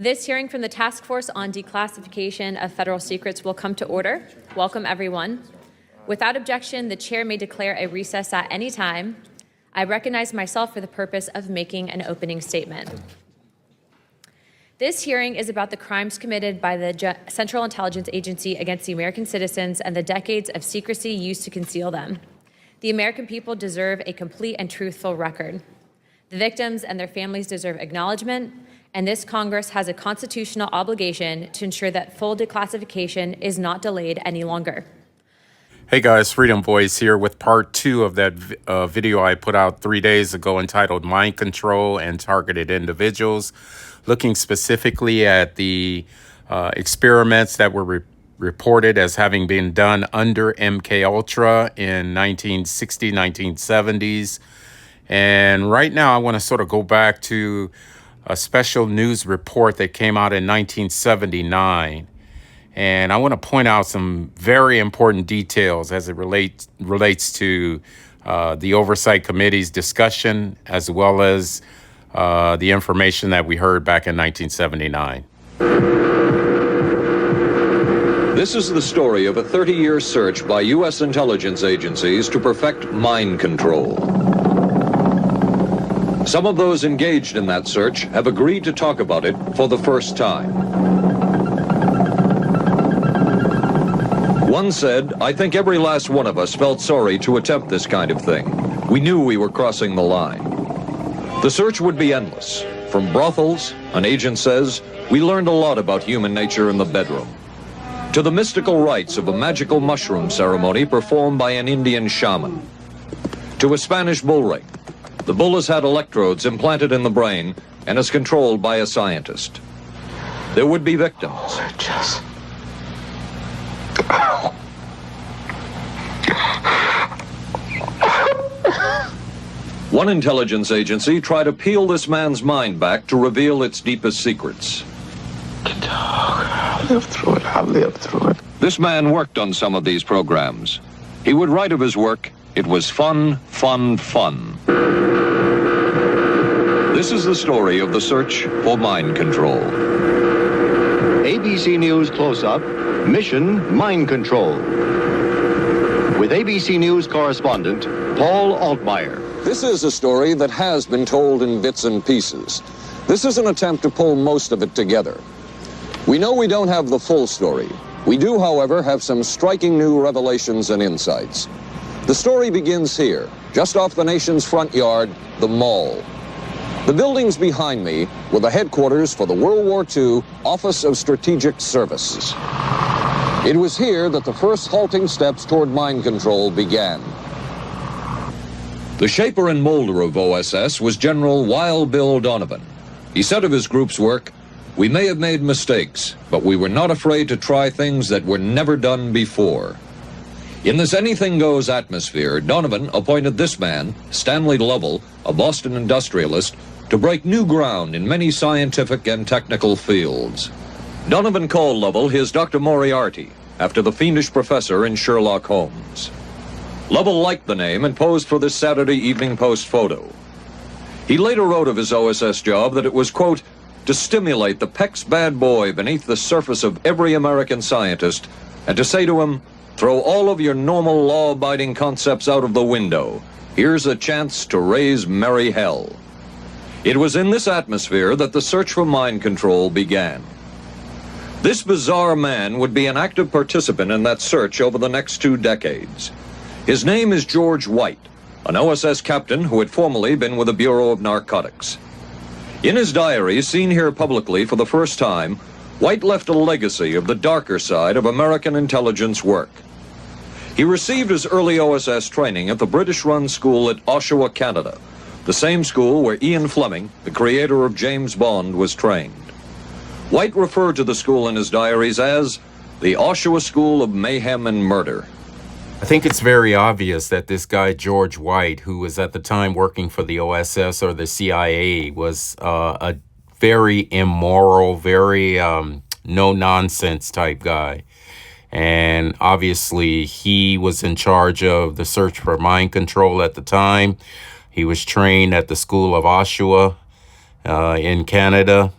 This hearing from the Task Force on Declassification of Federal Secrets will come to order. Welcome, everyone. Without objection, the chair may declare a recess at any time. I recognize myself for the purpose of making an opening statement. This hearing is about the crimes committed by the Central Intelligence Agency against the American citizens and the decades of secrecy used to conceal them. The American people deserve a complete and truthful record. The victims and their families deserve acknowledgement, and this Congress has a constitutional obligation to ensure that full declassification is not delayed any longer. Hey guys, Freedom Voice here with part 2 of that video I put out 3 days ago entitled Mind Control and Targeted Individuals, looking specifically at the experiments that were reported as having been done under MK Ultra in 1960s, 1970s. And right now I want to sort of go back to a special news report that came out in 1979. And I want to point out some very important details as it relates to the Oversight Committee's discussion, as well as the information that we heard back in 1979. This is the story of a 30-year search by U.S. intelligence agencies to perfect mind control. Some of those engaged in that search have agreed to talk about it for the first time. One said, "I think every last one of us felt sorry to attempt this kind of thing. We knew we were crossing the line." The search would be endless. From brothels, an agent says, we learned a lot about human nature in the bedroom, to the mystical rites of a magical mushroom ceremony performed by an Indian shaman, to a Spanish bull ring. The bull has had electrodes implanted in the brain and is controlled by a scientist. There would be victims. One intelligence agency tried to peel this man's mind back to reveal its deepest secrets. I'll live through it. This man worked on some of these programs. He would write of his work, "It was fun, fun, fun." This is the story of the search for mind control. ABC News Close-Up, Mission Mind Control. With ABC News correspondent Paul Altmaier. This is a story that has been told in bits and pieces. This is an attempt to pull most of it together. We know we don't have the full story. We do, however, have some striking new revelations and insights. The story begins here, just off the nation's front yard, the Mall. The buildings behind me were the headquarters for the World War II Office of Strategic Services. It was here that the first halting steps toward mind control began. The shaper and molder of OSS was General Wild Bill Donovan. He said of his group's work, "We may have made mistakes, but we were not afraid to try things that were never done before." In this anything-goes atmosphere, Donovan appointed this man, Stanley Lovell, a Boston industrialist, to break new ground in many scientific and technical fields. Donovan called Lovell his Dr. Moriarty, after the fiendish professor in Sherlock Holmes. Lovell liked the name and posed for this Saturday Evening Post photo. He later wrote of his OSS job that it was, quote, "to stimulate the PEC's bad boy beneath the surface of every American scientist and to say to him, throw all of your normal law-abiding concepts out of the window. Here's a chance to raise merry hell." It was in this atmosphere that the search for mind control began. This bizarre man would be an active participant in that search over the next 2 decades. His name is George White, an OSS captain who had formerly been with the Bureau of Narcotics. In his diary, seen here publicly for the first time, White left a legacy of the darker side of American intelligence work. He received his early OSS training at the British-run school at Oshawa, Canada, the same school where Ian Fleming, the creator of James Bond, was trained. White referred to the school in his diaries as the Oshawa School of Mayhem and Murder. I think it's very obvious that this guy, George White, who was at the time working for the OSS or the CIA, was a very immoral, very no-nonsense type guy. And obviously, he was in charge of the search for mind control at the time. He was trained at the School of Oshawa in Canada.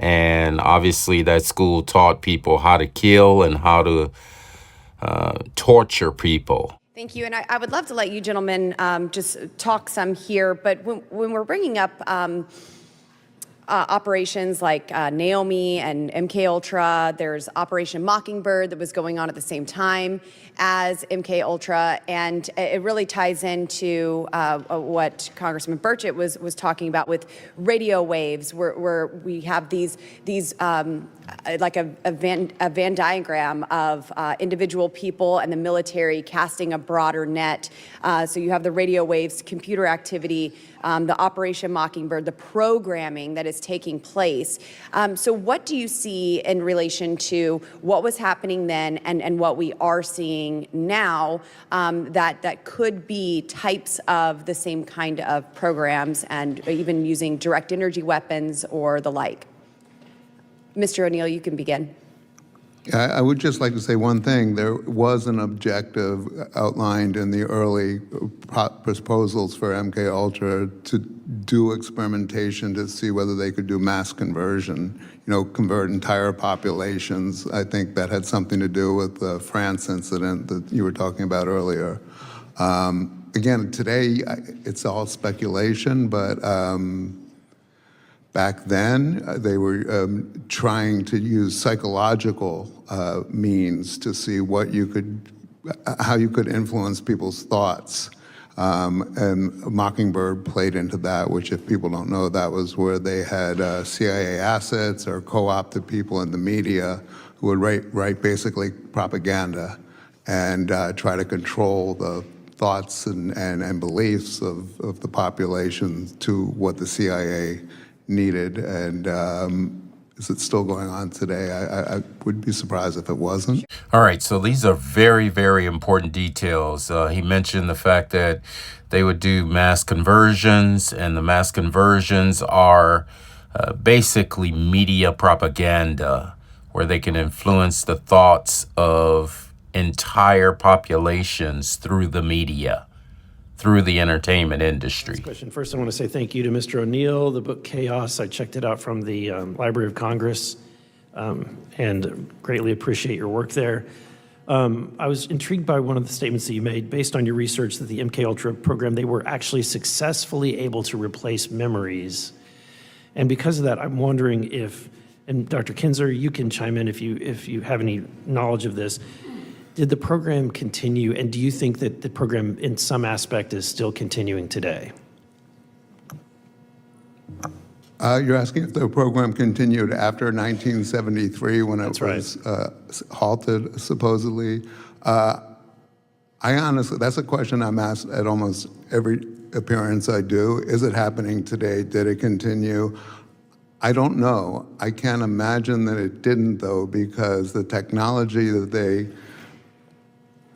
And obviously that school taught people how to kill and how to torture people. Thank you. And I would love to let you gentlemen just talk some here. But when we're bringing up operations like Naomi and MK Ultra, there's Operation Mockingbird that was going on at the same time as MK Ultra, and it really ties into what Congressman Burchett was talking about with radio waves, where we have these like a Venn diagram of individual people and the military casting a broader net. So you have the radio waves, computer activity, the Operation Mockingbird, the programming that is taking place. So what do you see in relation to what was happening then and what we are seeing now that could be types of the same kind of programs and even using direct energy weapons or the like? Mr. O'Neill, you can begin. I would just like to say one thing. There was an objective outlined in the early proposals for MK Ultra to do experimentation to see whether they could do mass conversion, convert entire populations. I think that had something to do with the France incident that you were talking about earlier. Again, today it's all speculation, but back then, they were trying to use psychological means to see how you could influence people's thoughts. And Mockingbird played into that, which, if people don't know, that was where they had CIA assets or co-opted people in the media who would write basically propaganda and try to control the thoughts and beliefs of the population to what the CIA needed. And is it still going on today? I would be surprised if it wasn't. All right, so these are very, very important details. He mentioned the fact that they would do mass conversions, and the mass conversions are basically media propaganda, where they can influence the thoughts of entire populations through the media, through the entertainment industry. Question. First, I want to say thank you to Mr. O'Neill. The book Chaos, I checked it out from the Library of Congress and greatly appreciate your work there. I was intrigued by one of the statements that you made based on your research that the MK Ultra program, they were actually successfully able to replace memories. And because of that, I'm wondering if, and Dr. Kinzer, you can chime in if you have any knowledge of this. Did the program continue, and do you think that the program in some aspect is still continuing today? You're asking if the program continued after 1973 when it was halted, supposedly. I honestly, that's a question I'm asked at almost every appearance I do. Is it happening today? Did it continue? I don't know. I can't imagine that it didn't, though, because the technology that they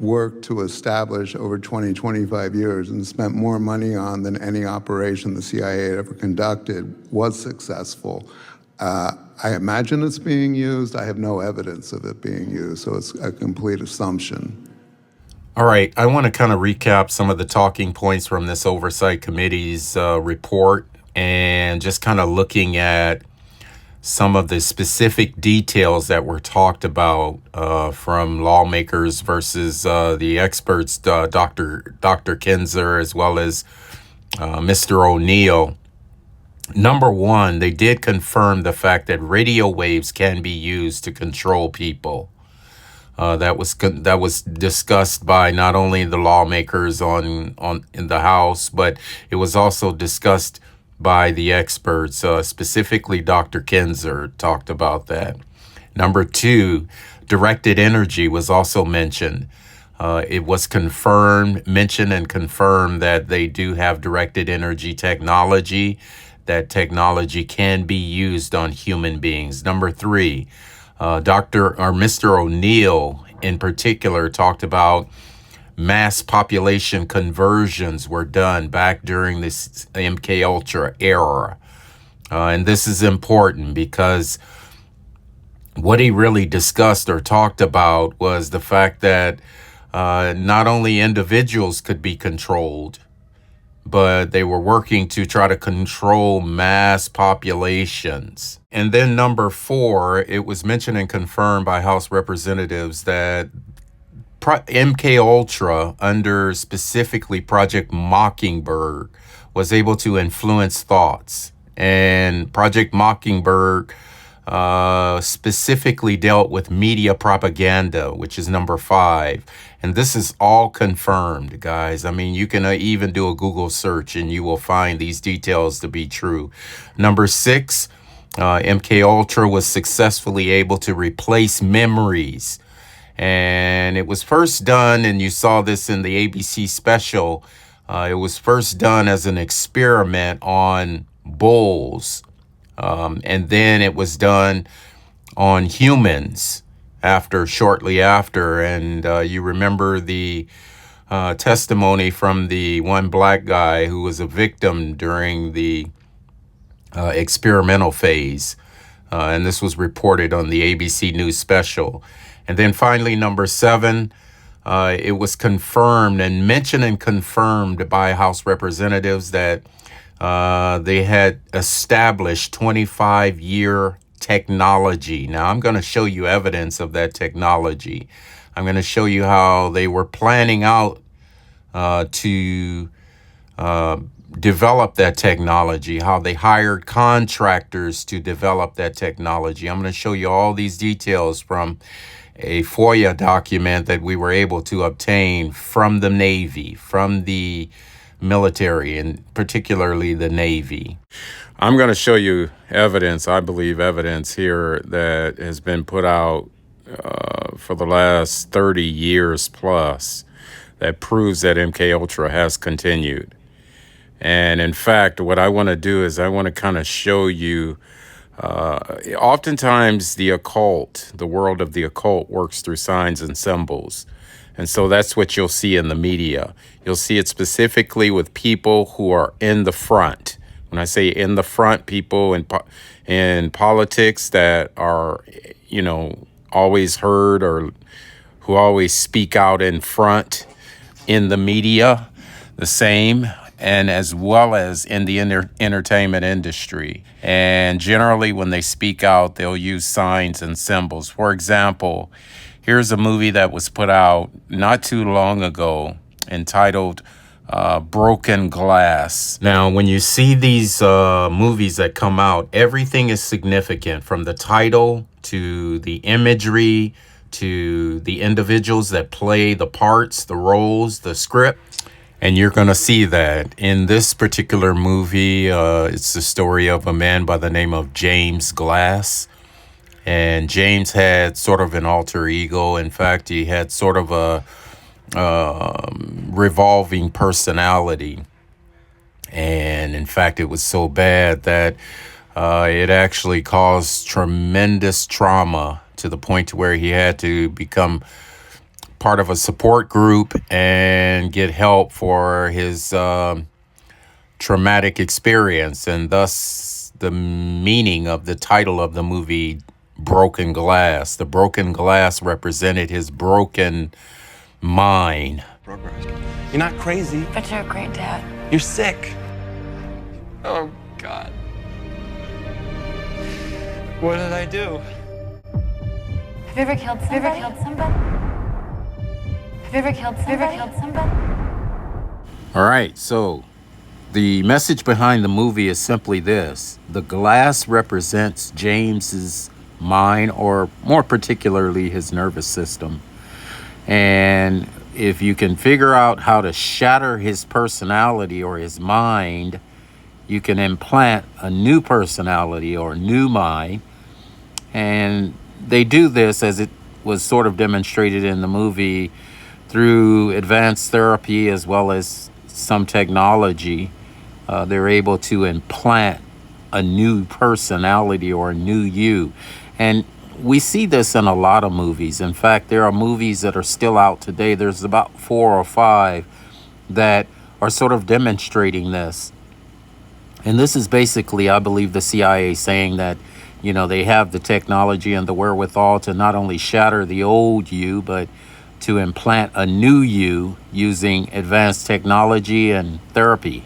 worked to establish over 20, 25 years and spent more money on than any operation the CIA had ever conducted was successful. I imagine it's being used. I have no evidence of it being used, so it's a complete assumption. All right, I want to kind of recap some of the talking points from this Oversight Committee's report, and just kind of looking at some of the specific details that were talked about from lawmakers versus the experts, Dr. Kinzer, as well as Mr. O'Neill. Number one, they did confirm the fact that radio waves can be used to control people. That was discussed by not only the lawmakers in the House, but it was also discussed by the experts, specifically Dr. Kinzer talked about that. Number two, directed energy was also mentioned. It was mentioned and confirmed that they do have directed energy technology. That technology can be used on human beings. Number three, Mr. O'Neill in particular talked about mass population conversions were done back during this MK Ultra era. And this is important because what he really discussed or talked about was the fact that not only individuals could be controlled, but they were working to try to control mass populations. And then number 4, it was mentioned and confirmed by House representatives that MK Ultra, under specifically Project Mockingbird, was able to influence thoughts. And Project Mockingbird specifically dealt with media propaganda, which is number 5. And this is all confirmed, guys. I mean, you can even do a Google search and you will find these details to be true. Number 6, MK Ultra was successfully able to replace memories. And it was first done, and you saw this in the ABC special, it was first done as an experiment on bulls. And then it was done on humans shortly after. And you remember the testimony from the one black guy who was a victim during the experimental phase. And this was reported on the ABC News special. And then finally, number 7, it was confirmed and mentioned and confirmed by House representatives that they had established 25-year technology. Now, I'm going to show you evidence of that technology. I'm going to show you how they were planning out to develop that technology, how they hired contractors to develop that technology. I'm going to show you all these details from a FOIA document that we were able to obtain from the Navy, from the military, and particularly the Navy. I'm going to show you evidence, I believe evidence here that has been put out for the last 30 years plus that proves that MK Ultra has continued. And in fact, what I want to do is I want to kind of show you oftentimes the occult, the world of the occult works through signs and symbols. And so that's what you'll see in the media. You'll see it specifically with people who are in the front. When I say in the front, people in politics that are, always heard or who always speak out in front in the media, the same, and as well as in the entertainment industry. And generally, when they speak out, they'll use signs and symbols. For example, here's a movie that was put out not too long ago entitled Broken Glass. Now, when you see these movies that come out, everything is significant, from the title to the imagery to the individuals that play the parts, the roles, the script. And you're going to see that in this particular movie. It's the story of a man by the name of James Glass. And James had sort of an alter ego. In fact, he had sort of a revolving personality. And in fact, it was so bad that it actually caused tremendous trauma to the point where he had to become part of a support group and get help for his traumatic experience. And thus the meaning of the title of the movie, Broken Glass. The broken glass represented his broken mind. You're not crazy. But you're a great dad. You're sick. Oh, God. What did I do? Have you ever killed somebody? Have you ever killed somebody? Have you ever killed somebody? Have you ever killed somebody? All right, so the message behind the movie is simply this. The glass represents James's mind, or more particularly his nervous system. And if you can figure out how to shatter his personality or his mind, you can implant a new personality or new mind. And they do this, as it was sort of demonstrated in the movie, through advanced therapy as well as some technology. They're able to implant a new personality or a new you. And we see this in a lot of movies. In fact, there are movies that are still out today. There's about 4 or 5 that are sort of demonstrating this. And this is basically, I believe, the CIA saying that, they have the technology and the wherewithal to not only shatter the old you, but to implant a new you using advanced technology and therapy.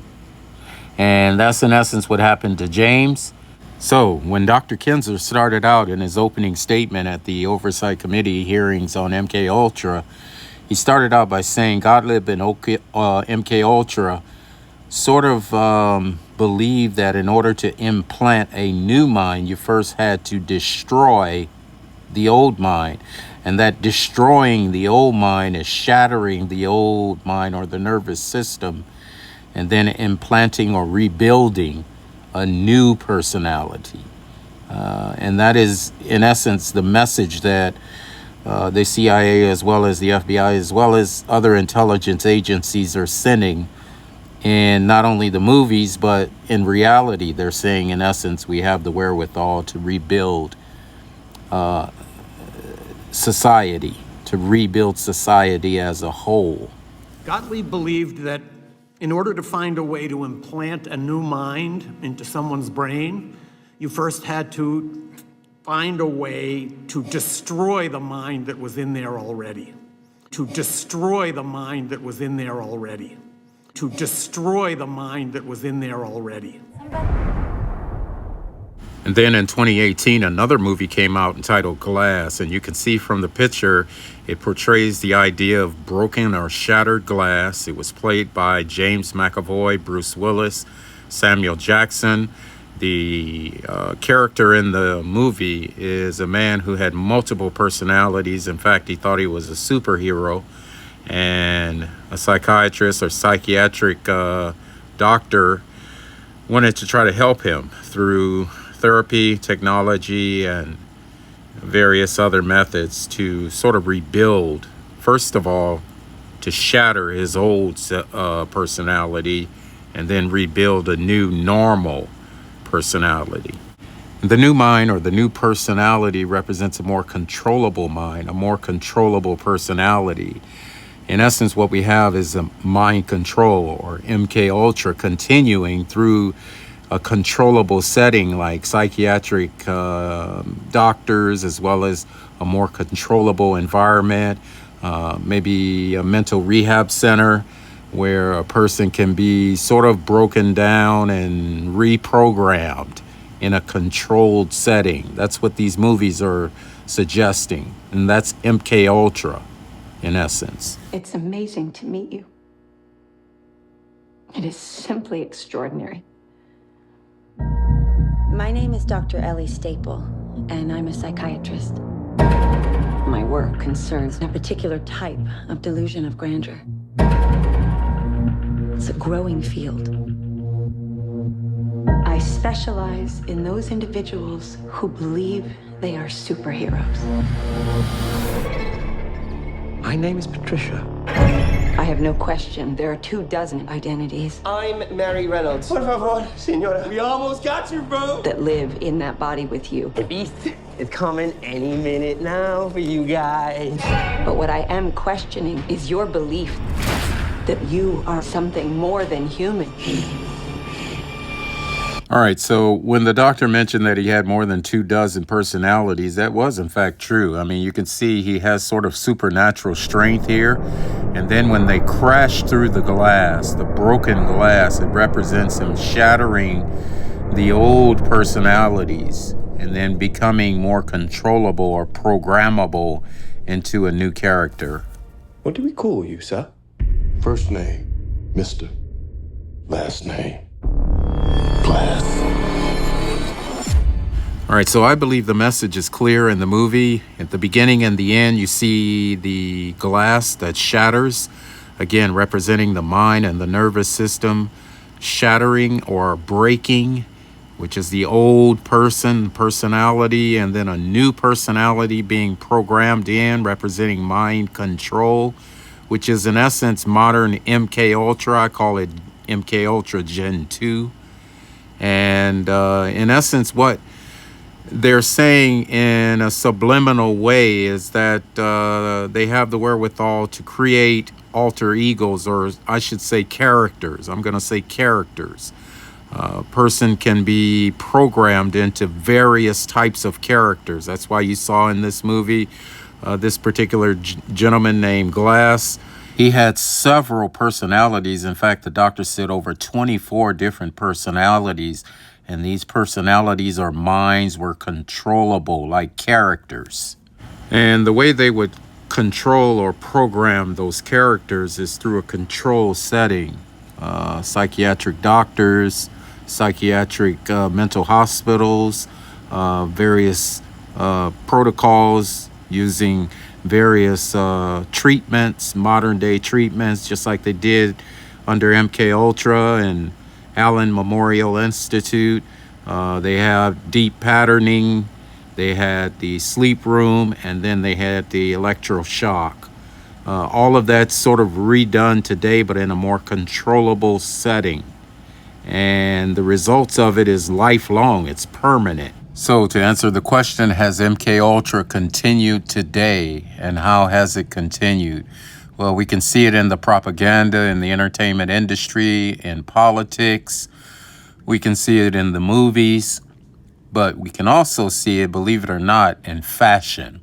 And that's in essence what happened to James. So when Dr. Kinzer started out in his opening statement at the Oversight Committee hearings on MK Ultra, he started out by saying Gottlieb and MK Ultra sort of believed that in order to implant a new mind, you first had to destroy the old mind. And that destroying the old mind is shattering the old mind or the nervous system, and then implanting or rebuilding a new personality. And that is, in essence, the message that the CIA, as well as the FBI, as well as other intelligence agencies are sending in not only the movies, but in reality. They're saying, in essence, we have the wherewithal to rebuild society, to rebuild society as a whole. Gottlieb believed that in order to find a way to implant a new mind into someone's brain, you first had to find a way to destroy the mind that was in there already. To destroy the mind that was in there already. To destroy the mind that was in there already. And then in 2018, another movie came out entitled Glass, and you can see from the picture, it portrays the idea of broken or shattered glass. It was played by James McAvoy, Bruce Willis, Samuel Jackson. The character in the movie is a man who had multiple personalities. In fact, he thought he was a superhero, and a psychiatrist or psychiatric doctor wanted to try to help him through therapy, technology, and various other methods to sort of rebuild, first of all, to shatter his old personality and then rebuild a new normal personality. The new mind or the new personality represents a more controllable mind, a more controllable personality. In essence, what we have is a mind control, or MK Ultra, continuing through a controllable setting like psychiatric doctors, as well as a more controllable environment, maybe a mental rehab center where a person can be sort of broken down and reprogrammed in a controlled setting. That's what these movies are suggesting, and that's MK Ultra in essence. It's amazing to meet you. It is simply extraordinary. My name is Dr. Ellie Staple, and I'm a psychiatrist. My work concerns a particular type of delusion of grandeur. It's a growing field. I specialize in those individuals who believe they are superheroes. My name is Patricia. I have no question there are 24 identities I'm Mary Reynolds. Por favor, señora. We almost got you, bro. that live in that body with you. The beast is coming any minute now for you guys. But what I am questioning is your belief that you are something more than human. All right, so when the doctor mentioned that he had more than 24 personalities, that was in fact true. I mean, you can see he has sort of supernatural strength here. And then when they crash through the glass, the broken glass, it represents him shattering the old personalities and then becoming more controllable or programmable into a new character. What do we call you, sir? First name, Mr. Last name, Glass. All right, so I believe the message is clear in the movie. At the beginning and the end, you see the glass that shatters, again, representing the mind and the nervous system, shattering or breaking, which is the old personality, and then a new personality being programmed in, representing mind control, which is in essence modern MK Ultra. I call it MK Ultra Gen 2. And in essence, what they're saying in a subliminal way is that they have the wherewithal to create alter egos, or I should say characters. I'm going to say characters. A person can be programmed into various types of characters. That's why you saw in this movie this particular gentleman named Glass. He had several personalities. In fact, the doctor said over 24 different personalities. And these personalities or minds were controllable, like characters. And the way they would control or program those characters is through a control setting. Psychiatric doctors, psychiatric mental hospitals, various protocols using various treatments, modern day treatments, just like they did under MK Ultra and Allen Memorial Institute. They have deep patterning, they had the sleep room, and then they had the electroshock. All of that's sort of redone today, but in a more controllable setting. And the results of it is lifelong, it's permanent. So to answer the question, has MK Ultra continued today, and how has it continued? Well, we can see it in the propaganda, in the entertainment industry, in politics. We can see it in the movies, but we can also see it, believe it or not, in fashion.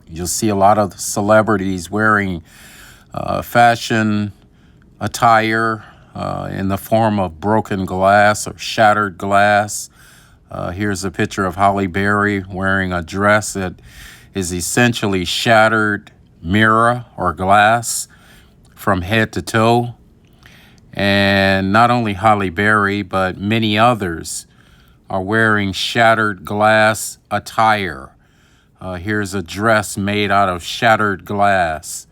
You'll see a lot of celebrities wearing fashion attire in the form of broken glass or shattered glass. Here's a picture of Halle Berry wearing a dress that is essentially shattered mirror or glass from head to toe. And not only Halle Berry, but many others are wearing shattered glass attire. Here's a dress made out of shattered glass.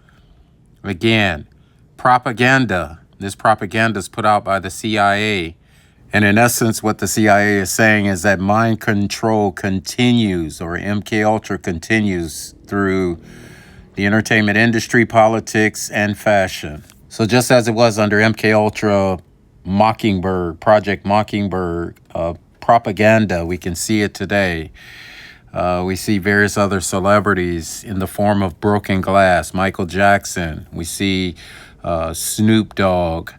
Again, propaganda. This propaganda is put out by the CIA. And in essence, what the CIA is saying is that mind control continues, or MK Ultra continues, through the entertainment industry, politics, and fashion. So just as it was under MK Ultra, Mockingbird, Project Mockingbird, propaganda, we can see it today. We see various other celebrities in the form of broken glass. Michael Jackson. We see Snoop Dogg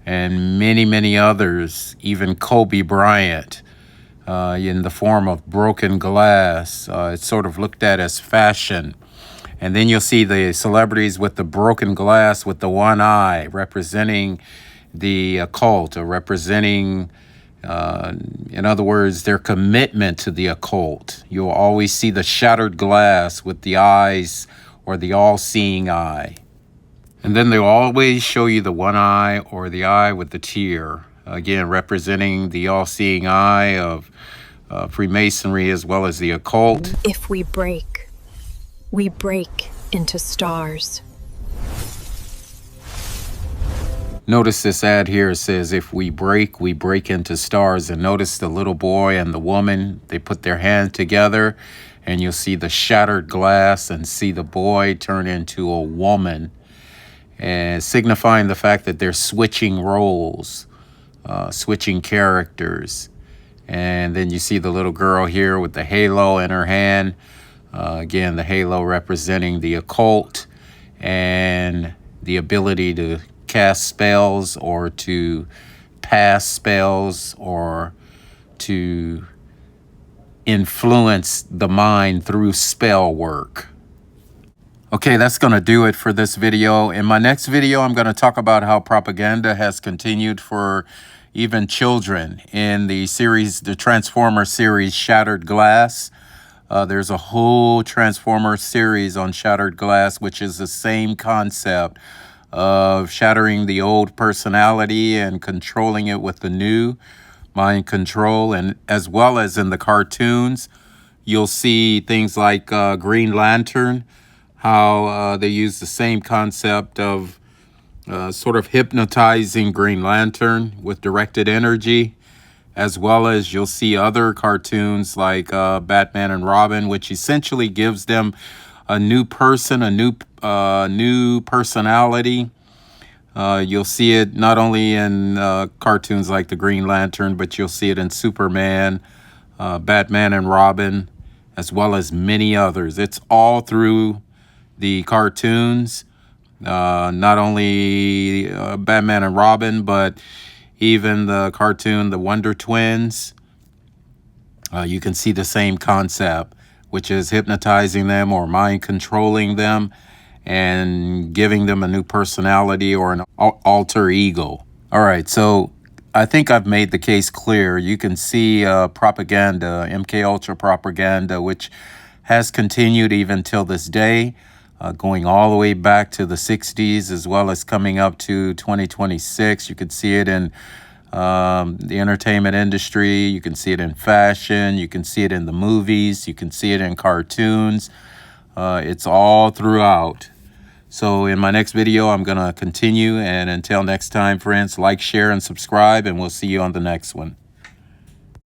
and many, many others, even Kobe Bryant, in the form of broken glass. It's sort of looked at as fashion. And then you'll see the celebrities with the broken glass with the one eye, representing the occult, or representing, in other words, their commitment to the occult. You'll always see the shattered glass with the eyes, or the all-seeing eye. And then they'll always show you the one eye, or the eye with the tear, again, representing the all-seeing eye of Freemasonry as well as the occult. If we break into stars. Notice this ad here. It says, if we break into stars. And notice the little boy and the woman, they put their hand together, and you'll see the shattered glass and see the boy turn into a woman, and signifying the fact that they're switching roles, switching characters. And then you see the little girl here with the halo in her hand. Again, the halo representing the occult and the ability to cast spells, or to pass spells, or to influence the mind through spell work. Okay, that's going to do it for this video. In my next video, I'm going to talk about how propaganda has continued for even children in the series, the Transformer series, Shattered Glass. There's a whole Transformer series on shattered glass, which is the same concept of shattering the old personality and controlling it with the new, mind control. And as well as in the cartoons, you'll see things like Green Lantern, how they use the same concept of sort of hypnotizing Green Lantern with directed energy. As well as you'll see other cartoons like Batman and Robin, which essentially gives them a new person, a new personality. You'll see it not only in cartoons like the Green Lantern, but you'll see it in Superman, Batman and Robin, as well as many others. It's all through the cartoons, not only Batman and Robin, but even the cartoon, the Wonder Twins. You can see the same concept, which is hypnotizing them or mind controlling them. and giving them a new personality or an alter ego. All right, so I think I've made the case clear. You can see propaganda, MKUltra propaganda, which has continued even till this day, going all the way back to the 60s, as well as coming up to 2026. You can see it in the entertainment industry. You can see it in fashion. You can see it in the movies. You can see it in cartoons. It's all throughout. So in my next video, I'm going to continue. And until next time, friends, like, share, and subscribe, and we'll see you on the next one.